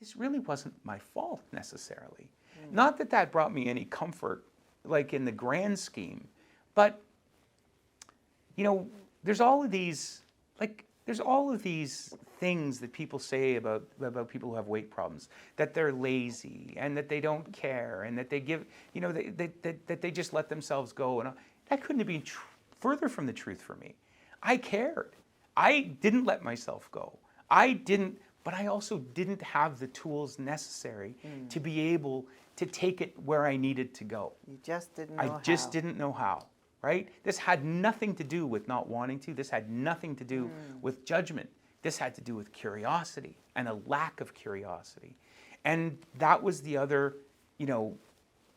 this really wasn't my fault necessarily. Not that that brought me any comfort, like in the grand scheme, but you know, there's all of these, like, there's all of these things that people say about people who have weight problems, that they're lazy and that they don't care and that they give, you know, that they just let themselves go. And that couldn't have been further from the truth for me. I cared. I didn't let myself go. I didn't, but I also didn't have the tools necessary to be able to take it where I needed to go. You just didn't know how. I just didn't know how, right? This had nothing to do with not wanting to. This had nothing to do with judgment. This had to do with curiosity and a lack of curiosity. And that was the other, you know,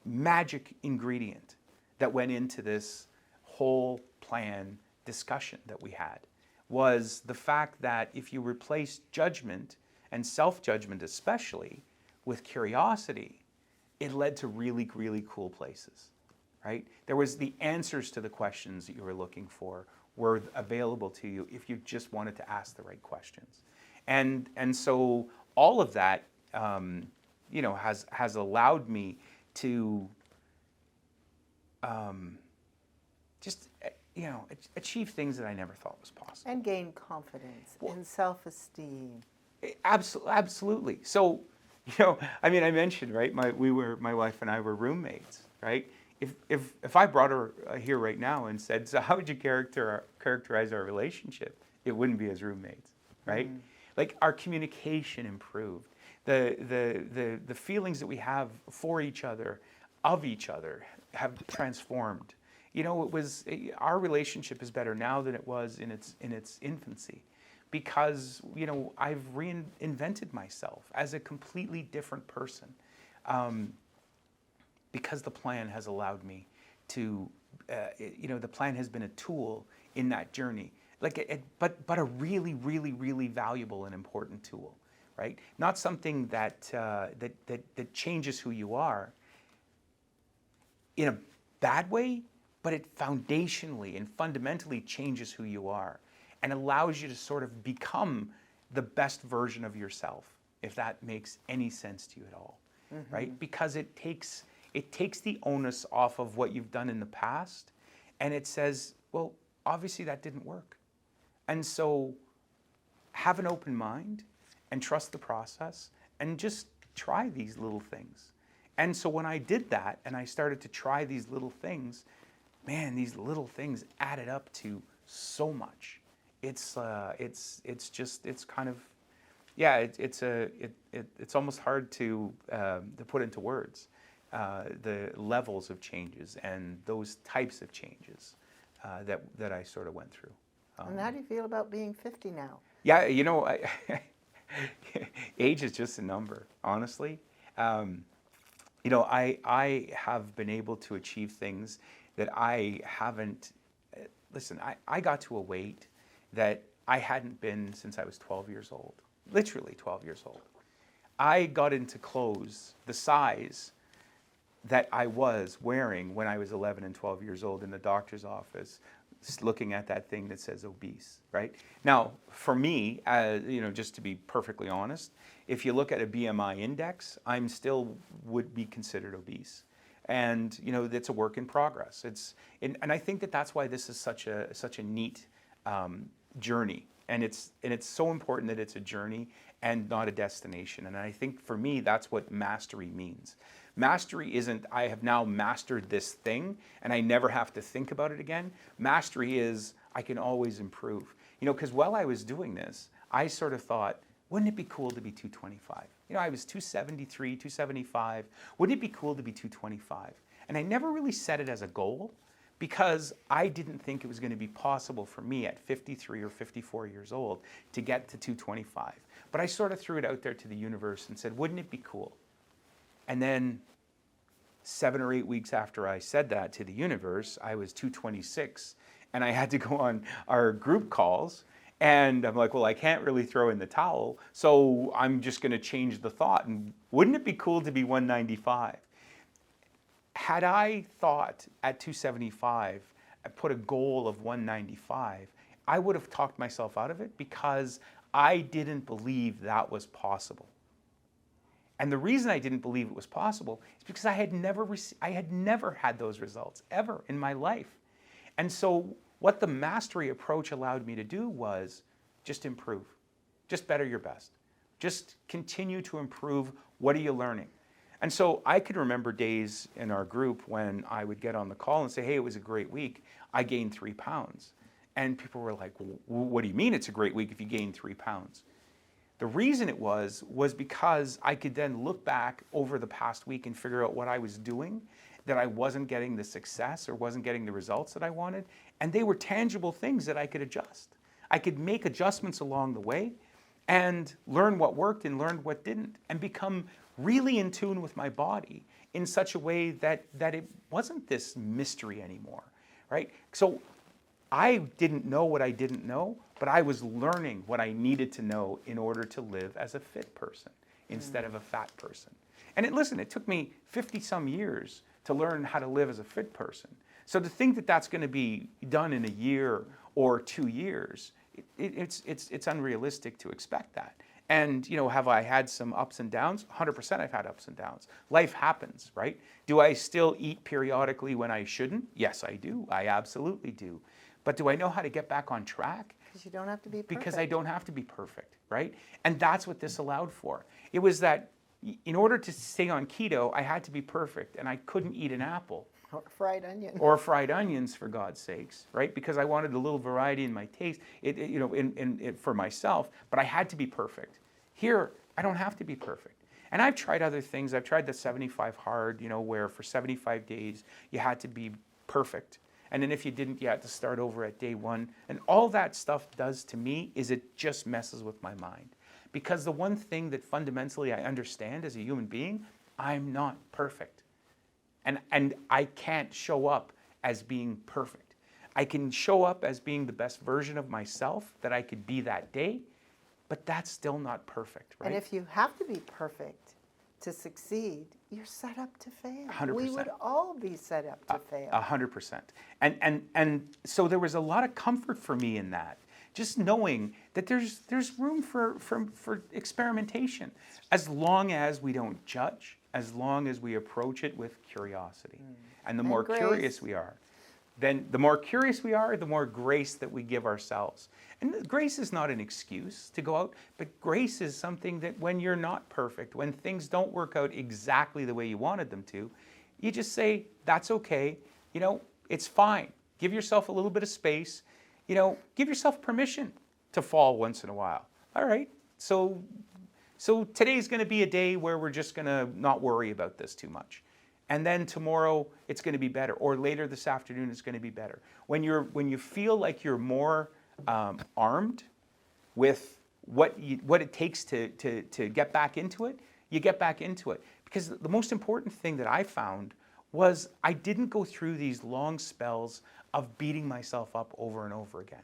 magic ingredient that went into this whole plan discussion that we had, was the fact that if you replace judgment, and self-judgment especially, with curiosity, it led to really, really cool places, right? There was the answers to the questions that you were looking for were available to you if you just wanted to ask the right questions. And so all of that, you know, has allowed me to just, you know, achieve things that I never thought was possible. And gain confidence and self-esteem. Absolutely. So, you know, I mean, I mentioned, right, my wife and I were roommates, right? If I brought her here right now and said, so how would you characterize our relationship? It wouldn't be as roommates, right? Like our communication improved. The feelings that we have for each other, of each other, have transformed. You know, our relationship is better now than it was in its infancy, because, you know, I've reinvented myself as a completely different person, because the plan has allowed me to, you know, the plan has been a tool in that journey, like, but a really, really, really valuable and important tool, right? Not something that that changes who you are in a bad way, but it foundationally and fundamentally changes who you are and allows you to sort of become the best version of yourself, if that makes any sense to you at all, right? Because it takes the onus off of what you've done in the past, and it says, well, obviously that didn't work. And so have an open mind and trust the process and just try these little things. And so when I did that and I started to try these little things, man, these little things added up to so much. It's kind of, yeah, it's almost hard to put into words, the levels of changes and those types of changes that I sort of went through. And how do you feel about being 50 now? Yeah, you know, age is just a number, honestly. You know, I have been able to achieve things that I haven't, listen, I got to a weight that I hadn't been since I was 12 years old, literally 12 years old. I got into clothes the size that I was wearing when I was 11 and 12 years old in the doctor's office, looking at that thing that says obese, right? Now, for me, you know, just to be perfectly honest, if you look at a BMI index, I'm still would be considered obese. And, you know, it's a work in progress. And I think that that's why this is such a neat journey. And it's so important that it's a journey and not a destination. And I think for me, that's what mastery means. Mastery isn't, I have now mastered this thing and I never have to think about it again. Mastery is, I can always improve. You know, because while I was doing this, I sort of thought, wouldn't it be cool to be 225? You know, I was 273, 275. Wouldn't it be cool to be 225? And I never really set it as a goal because I didn't think it was going to be possible for me at 53 or 54 years old to get to 225. But I sort of threw it out there to the universe and said, wouldn't it be cool? And then 7 or 8 weeks after I said that to the universe, I was 226 and I had to go on our group calls. And I'm like, well, I can't really throw in the towel, so I'm just going to change the thought. And wouldn't it be cool to be 195? Had I thought at 275, I put a goal of 195, I would have talked myself out of it because I didn't believe that was possible. And the reason I didn't believe it was possible is because I had never had those results ever in my life. And so what the mastery approach allowed me to do was just improve, just better your best, just continue to improve. What are you learning? And so I could remember days in our group when I would get on the call and say, hey, it was a great week. I gained 3 pounds. And people were like, what do you mean it's a great week if you gained 3 pounds? The reason it was because I could then look back over the past week and figure out what I was doing, that I wasn't getting the success or wasn't getting the results that I wanted. And they were tangible things that I could adjust. I could make adjustments along the way and learn what worked and learn what didn't, and become really in tune with my body in such a way that it wasn't this mystery anymore, right? So I didn't know what I didn't know, but I was learning what I needed to know in order to live as a fit person instead of a fat person. And listen, it took me 50 some years to learn how to live as a fit person. So to think that that's going to be done in a year or 2 years, it's unrealistic to expect that. And, have I had some ups and downs? 100% I've had ups and downs. Life happens, right? Do I still eat periodically when I shouldn't? Yes, I do. I absolutely do. But do I know how to get back on track? Because you don't have to be perfect. Because I don't have to be perfect, right? And that's what this allowed for. It was that in order to stay on keto, I had to be perfect, and I couldn't eat an apple. Or fried onion. Or fried onions, for God's sakes, right? Because I wanted a little variety in my taste, for myself, but I had to be perfect. Here, I don't have to be perfect. And I've tried other things. I've tried the 75 hard, where for 75 days you had to be perfect. And then if you didn't, you had to start over at day 1. And all that stuff does to me is it just messes with my mind. Because the one thing that fundamentally I understand as a human being, I'm not perfect. And I can't show up as being perfect. I can show up as being the best version of myself that I could be that day, but that's still not perfect, right? And if you have to be perfect to succeed, you're set up to fail. 100%. We would all be set up to fail. 100%. And so there was a lot of comfort for me in that. Just knowing that there's room for experimentation, as long as we don't judge, as long as we approach it with curiosity. And the more curious we are, then the more curious we are, the more grace that we give ourselves. And grace is not an excuse to go out, but grace is something that when you're not perfect, when things don't work out exactly the way you wanted them to, you just say, that's okay, it's fine. Give yourself a little bit of space. Give yourself permission to fall once in a while. All right, so today's going to be a day where we're just going to not worry about this too much. And then tomorrow it's going to be better, or later this afternoon it's going to be better. When you feel like you're more armed with what it takes to get back into it, you get back into it. Because the most important thing that I found was I didn't go through these long spells of beating myself up over and over again,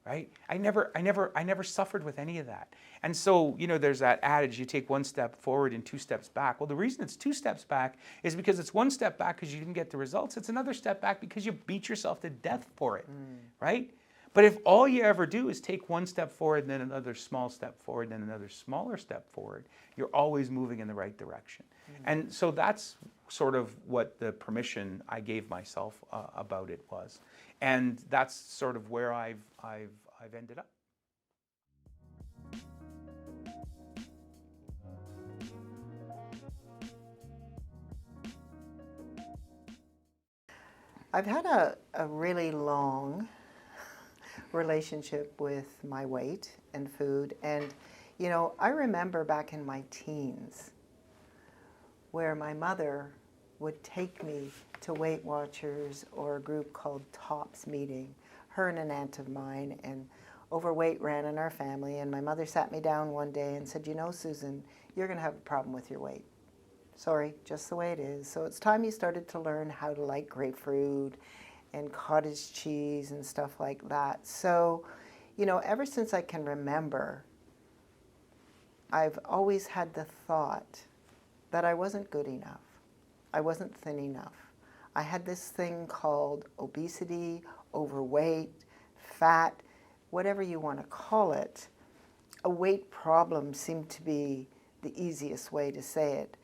right? I never suffered with any of that. And so, there's that adage, you take 1 step forward and 2 steps back. Well, the reason it's 2 steps back is because it's 1 step back because you didn't get the results. It's another step back because you beat yourself to death for it, right? But if all you ever do is take 1 step forward, then another small step forward, then another smaller step forward, you're always moving in the right direction. And so that's sort of what the permission I gave myself about it was. And that's sort of where I've ended up. I've had a really long relationship with my weight and food. And, I remember back in my teens where my mother would take me to Weight Watchers or a group called TOPS meeting, her and an aunt of mine, and overweight ran in our family. And my mother sat me down one day and said, Susan, you're going to have a problem with your weight. Sorry, just the way it is. So it's time you started to learn how to like grapefruit and cottage cheese and stuff like that. So, ever since I can remember, I've always had the thought that I wasn't good enough. I wasn't thin enough. I had this thing called obesity, overweight, fat, whatever you want to call it. A weight problem seemed to be the easiest way to say it.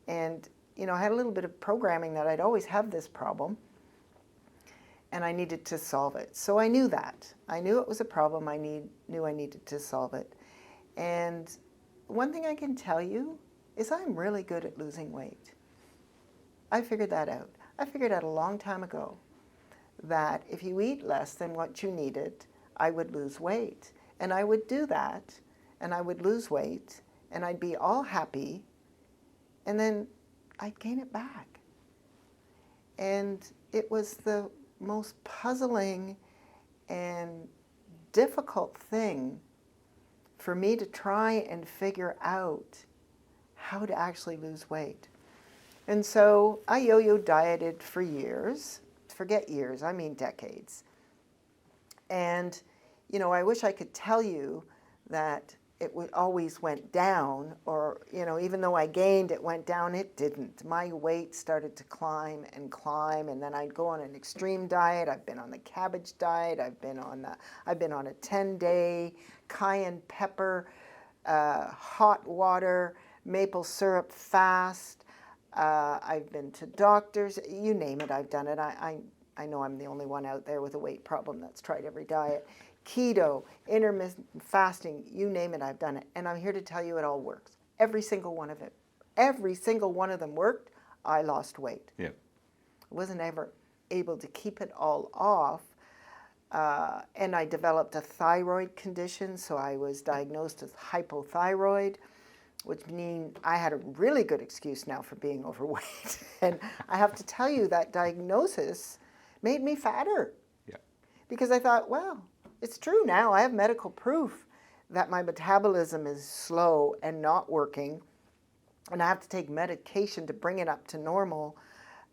And, you know, I had a little bit of programming that I'd always have this problem, and I needed to solve it. So I knew that. I knew it was a problem. Knew I needed to solve it. And one thing I can tell you is I'm really good at losing weight. I figured that out. I figured out a long time ago that if you eat less than what you needed, I would lose weight. And I would do that, and I would lose weight, and I'd be all happy, and then I'd gain it back. And it was the most puzzling and difficult thing for me to try and figure out how to actually lose weight. And so I yo-yo dieted for years. Forget years, I mean decades. And, you know, I wish I could tell you that it always went down, or, you know, even though I gained, it went down. It didn't. My weight started to climb, and then I'd go on an extreme diet. I've been on the cabbage diet. I've been on a 10-day cayenne pepper, hot water, maple syrup fast. I've been to doctors. You name it, I've done it. I know I'm the only one out there with a weight problem that's tried every diet. Keto, intermittent fasting, you name it, I've done it. And I'm here to tell you it all works. Every single one of it. Every single one of them worked. I lost weight. Yeah. I wasn't ever able to keep it all off. And I developed a thyroid condition, so I was diagnosed as hypothyroid, which means I had a really good excuse now for being overweight. And I have to tell you that diagnosis made me fatter. Yeah. Because I thought, well, it's true now. I have medical proof that my metabolism is slow and not working, and I have to take medication to bring it up to normal.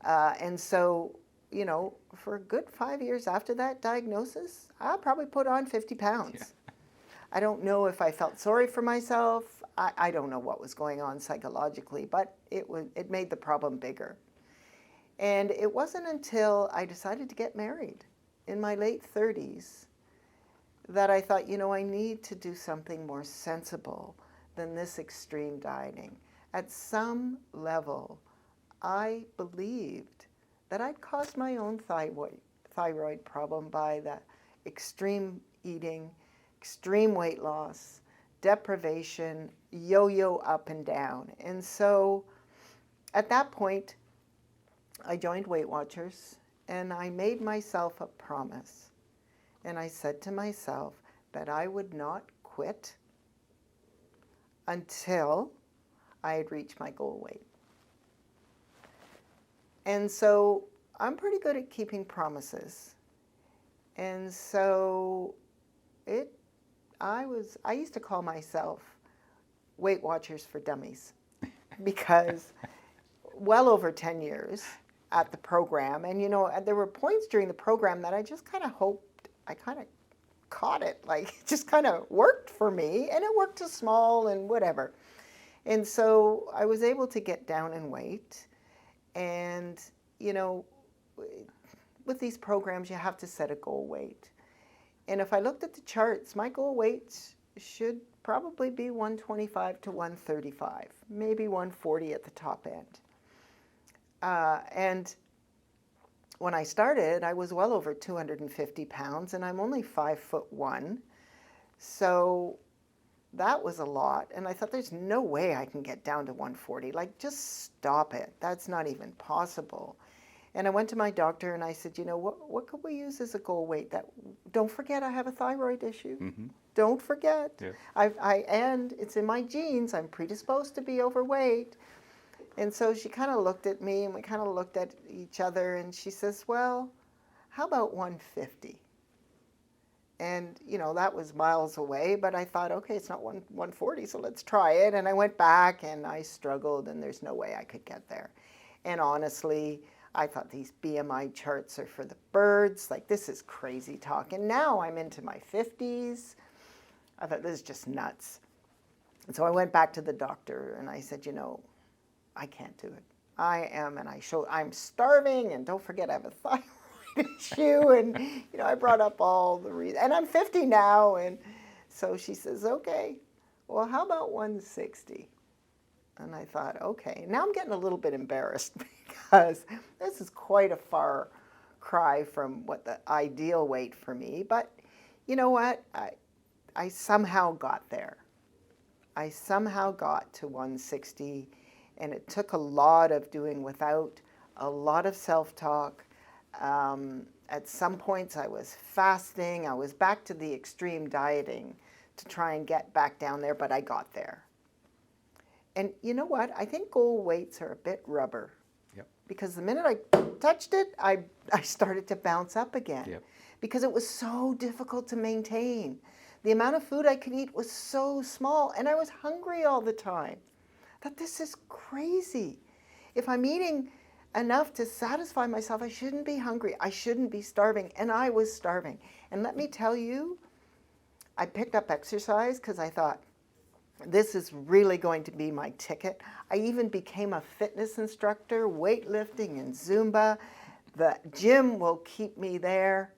And so, you know, for a good 5 years after that diagnosis, I probably put on 50 pounds. Yeah. I don't know if I felt sorry for myself. I don't know what was going on psychologically, but it made the problem bigger. And it wasn't until I decided to get married in my late 30s that I thought, you know, I need to do something more sensible than this extreme dieting. At some level, I believed that I'd caused my own thyroid problem by the extreme eating, extreme weight loss, deprivation, yo-yo up and down. And so at that point, I joined Weight Watchers, and I made myself a promise. And I said to myself that I would not quit until I had reached my goal weight. And so I'm pretty good at keeping promises. And so I used to call myself Weight Watchers for Dummies because well over 10 years at the program. And, you know, there were points during the program that I just kind of hoped I kind of caught it, like it just kind of worked for me, and it worked to small and whatever. And so I was able to get down in weight. And, you know, with these programs, you have to set a goal weight. And if I looked at the charts, my goal weight should probably be 125 to 135, maybe 140 at the top end. And when I started, I was well over 250 pounds, and I'm only 5'1". So that was a lot. And I thought, there's no way I can get down to 140. Like, just stop it. That's not even possible. And I went to my doctor and I said, you know, what could we use as a goal weight? Don't forget I have a thyroid issue. Mm-hmm. Don't forget. Yeah. And it's in my genes. I'm predisposed to be overweight. And so she kind of looked at me, and we kind of looked at each other, and she says, well, how about 150? And, you know, that was miles away, but I thought, okay, it's not 140, so let's try it. And I went back, and I struggled, and there's no way I could get there. And honestly, I thought these BMI charts are for the birds. Like, this is crazy talk. And now I'm into my 50s. I thought, this is just nuts. And so I went back to the doctor, and I said, you know, I can't do it. I'm starving, and don't forget I have a thyroid issue, and, you know, I brought up all the reasons, and I'm 50 now, and so she says, okay, well, how about 160? And I thought, okay, now I'm getting a little bit embarrassed because this is quite a far cry from what the ideal weight for me. But you know what? I somehow got there. I somehow got to 160, and it took a lot of doing without, a lot of self-talk. At some points I was fasting. I was back to the extreme dieting to try and get back down there, but I got there. And you know what? I think goal weights are a bit rubber. Yep. Because the minute I touched it, I started to bounce up again. Yep. Because it was so difficult to maintain. The amount of food I could eat was so small, and I was hungry all the time. That this is crazy. If I'm eating enough to satisfy myself, I shouldn't be hungry. I shouldn't be starving, and I was starving. And let me tell you, I picked up exercise because I thought, this is really going to be my ticket. I even became a fitness instructor, weightlifting and Zumba. The gym will keep me there.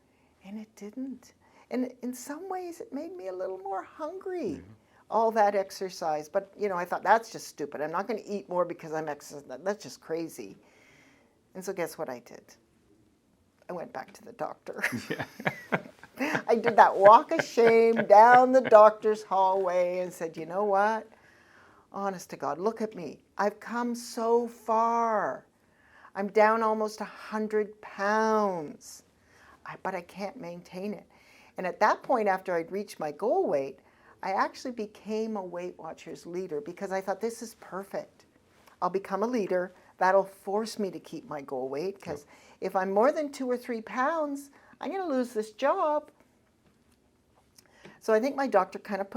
And it didn't. And in some ways, it made me a little more hungry, all that exercise. But, you know, I thought, that's just stupid. I'm not going to eat more because I'm exercising. That's just crazy. And so guess what I did? I went back to the doctor. I did that walk of shame down the doctor's hallway and said, you know what? Honest to God, look at me. I've come so far. I'm down almost 100 pounds, but I can't maintain it. And at that point, after I'd reached my goal weight, I actually became a Weight Watchers leader because I thought, this is perfect. I'll become a leader. That'll force me to keep my goal weight because if I'm more than 2 or 3 pounds, I'm going to lose this job. So I think my doctor kind of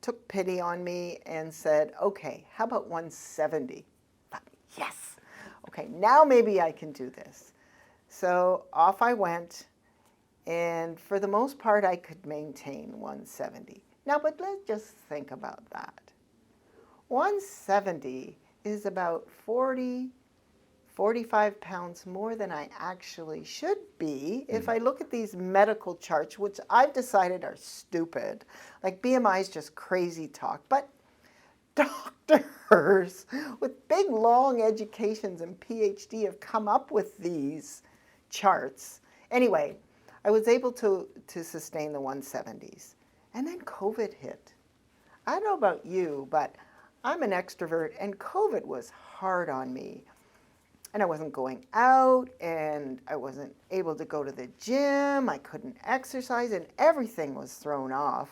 took pity on me and said, okay, how about 170? I thought, yes. Okay, now maybe I can do this. So off I went, and for the most part, I could maintain 170. Now, but let's just think about that. 170 is about 45 pounds more than I actually should be if I look at these medical charts, which I've decided are stupid. Like BMI is just crazy talk. But doctors with big, long educations and PhD have come up with these charts. Anyway, I was able to sustain the 170s. And then COVID hit. I don't know about you, but I'm an extrovert, and COVID was hard on me. And I wasn't going out, and I wasn't able to go to the gym. I couldn't exercise, and everything was thrown off.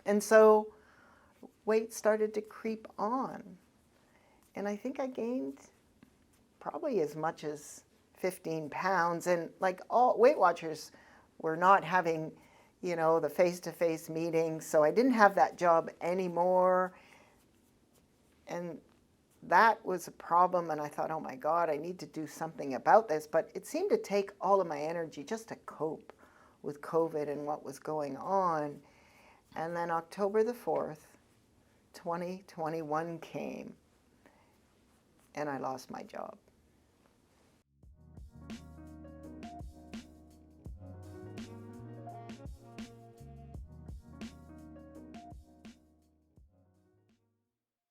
And so weight started to creep on. And I think I gained probably as much as 15 pounds. And like all Weight Watchers were not having, you know, the face-to-face meetings, so I didn't have that job anymore. And that was a problem, and I thought, oh my God, I need to do something about this. But it seemed to take all of my energy just to cope with COVID and what was going on. And then October the 4th, 2021 came, and I lost my job.